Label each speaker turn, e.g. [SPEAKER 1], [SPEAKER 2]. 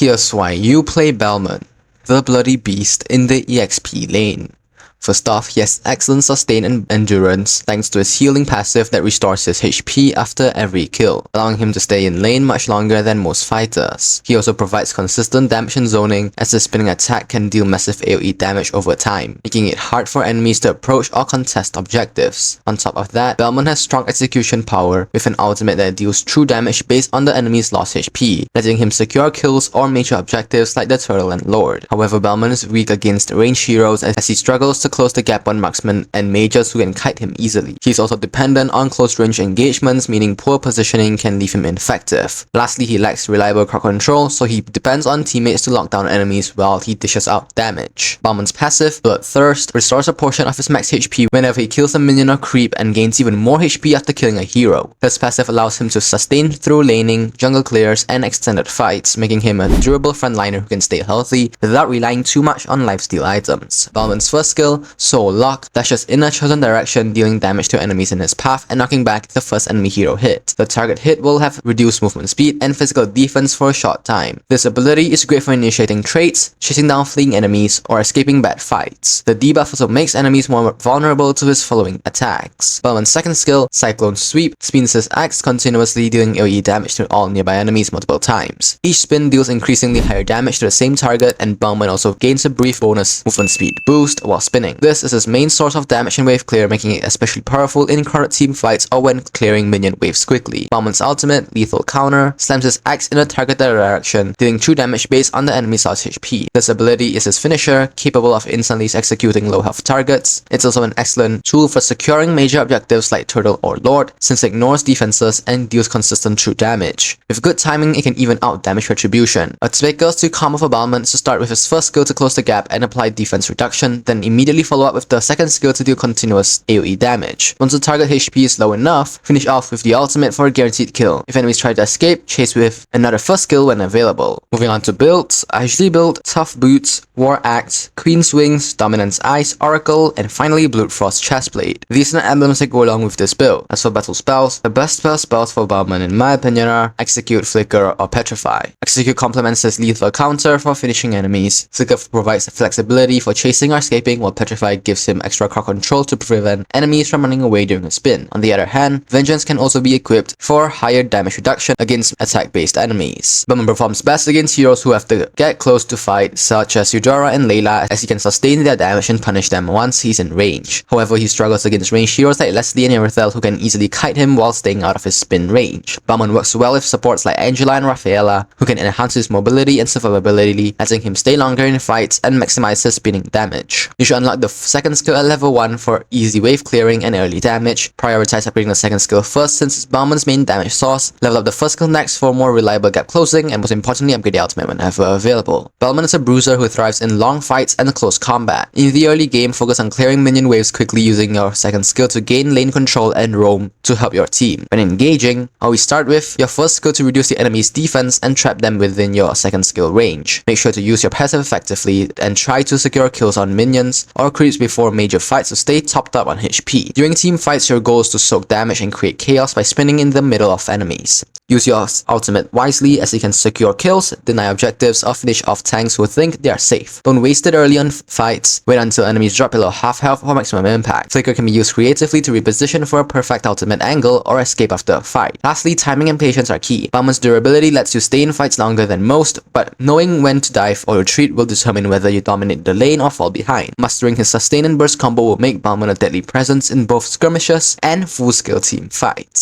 [SPEAKER 1] Here's why you play Balmond, the bloody beast in the EXP lane. First off, he has excellent sustain and endurance thanks to his healing passive that restores his HP after every kill, allowing him to stay in lane much longer than most fighters. He also provides consistent damage and zoning, as his spinning attack can deal massive AoE damage over time, making it hard for enemies to approach or contest objectives. On top of that, Balmond has strong execution power, with an ultimate that deals true damage based on the enemy's lost HP, letting him secure kills or major objectives like the Turtle and Lord. However, Balmond is weak against ranged heroes as he struggles to close the gap on marksmen and mages who can kite him easily. He's also dependent on close range engagements, meaning poor positioning can leave him ineffective. Lastly, he lacks reliable crowd control, so he depends on teammates to lock down enemies while he dishes out damage. Balmond's passive, Bloodthirst, restores a portion of his max HP whenever he kills a minion or creep and gains even more HP after killing a hero. This passive allows him to sustain through laning, jungle clears, and extended fights, making him a durable frontliner who can stay healthy without relying too much on lifesteal items. Balmond's first skill, Soul Lock, dashes in a chosen direction, dealing damage to enemies in his path and knocking back the first enemy hero hit. The target hit will have reduced movement speed and physical defense for a short time. This ability is great for initiating traits, chasing down fleeing enemies, or escaping bad fights. The debuff also makes enemies more vulnerable to his following attacks. Balmond's second skill, Cyclone Sweep, spins his axe continuously, dealing AoE damage to all nearby enemies multiple times. Each spin deals increasingly higher damage to the same target, and Balmond also gains a brief bonus movement speed boost while spinning. This is his main source of damage and wave clear, making it especially powerful in crowded team fights or when clearing minion waves quickly. Balmond's ultimate, Lethal Counter, slams his axe in a targeted direction, dealing true damage based on the enemy's lost HP. This ability is his finisher, capable of instantly executing low health targets. It's also an excellent tool for securing major objectives like Turtle or Lord, since it ignores defenses and deals consistent true damage. With good timing, it can even out damage retribution. A typical to combo for Balmond is to start with his first skill to close the gap and apply defense reduction, then immediately follow up with the second skill to deal continuous AoE damage. Once the target HP is low enough, finish off with the ultimate for a guaranteed kill. If enemies try to escape, chase with another first skill when available. Moving on to builds, I usually build Tough Boots, War Axe, Queen's Wings, Dominance Ice, Oracle, and finally Bloodfrost Chestplate. These are the emblems that go along with this build. As for battle spells, the best spells for Balmond in my opinion are Execute, Flicker, or Petrify. Execute complements his lethal counter for finishing enemies. Flicker provides flexibility for chasing or escaping, while Petrify gives him extra crowd control to prevent enemies from running away during a spin. On the other hand, Vengeance can also be equipped for higher damage reduction against attack-based enemies. Balmond performs best against heroes who have to get close to fight, such as Eudora and Layla, as he can sustain their damage and punish them once he's in range. However, he struggles against ranged heroes like Leslie and Irithel, who can easily kite him while staying out of his spin range. Balmond works well with supports like Angela and Rafaela, who can enhance his mobility and survivability, letting him stay longer in fights and maximize his spinning damage. You should unlock the second skill at level 1 for easy wave clearing and early damage. Prioritize upgrading the second skill first since it's Balmond's main damage source. Level up the first skill next for more reliable gap closing, and most importantly, upgrade the ultimate whenever available. Balmond is a bruiser who thrives in long fights and close combat. In the early game, focus on clearing minion waves quickly using your second skill to gain lane control and roam to help your team. When engaging, always start with your first skill to reduce the enemy's defense and trap them within your second skill range. Make sure to use your passive effectively and try to secure kills on minions or creeps before major fights to stay topped up on HP. During team fights, your goal is to soak damage and create chaos by spinning in the middle of enemies. Use your ultimate wisely, as it can secure kills, deny objectives, or finish off tanks who think they are safe. Don't waste it early on fights. Wait until enemies drop below half health for maximum impact. Flicker can be used creatively to reposition for a perfect ultimate angle or escape after a fight. Lastly, timing and patience are key. Balmond's durability lets you stay in fights longer than most, but knowing when to dive or retreat will determine whether you dominate the lane or fall behind. Mastering his sustain and burst combo will make Balmond a deadly presence in both skirmishes and full-scale team fights.